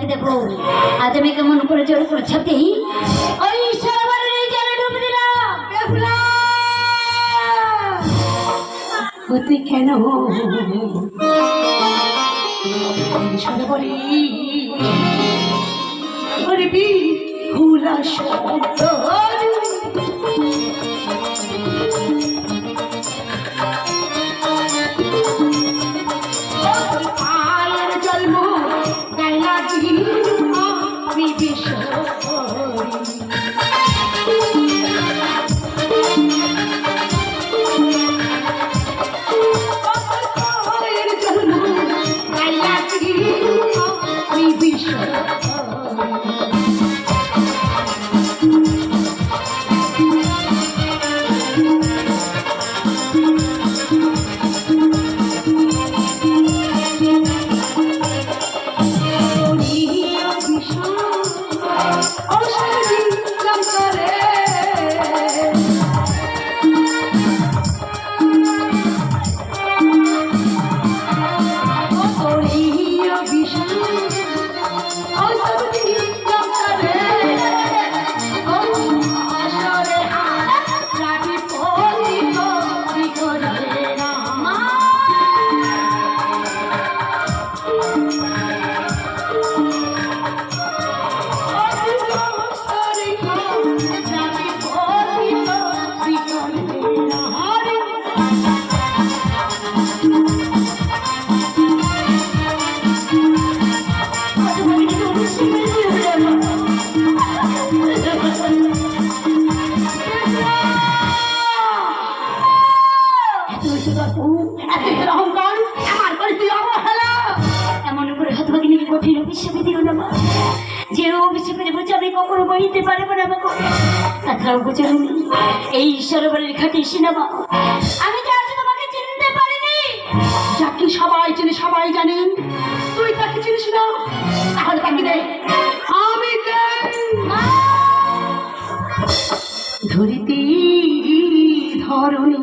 তোমাকে দেখো আজ আমি কেমন করে জোর করে ছাপতেই ওই সরোবরের এই জলে ডুবে দিলাম বেহুলা হতে কেন সরোবরে করবি হুলা শব্দ এই সরোবরের ঘাটে সিনেমা আমি তো আজ তোমাকে চিনতে পারিনি যাকে সবাই চিনে সবাই জানেন তুই তাকে চিনিস না তাহলে তাকে দে আমি ধরিতে ধরণী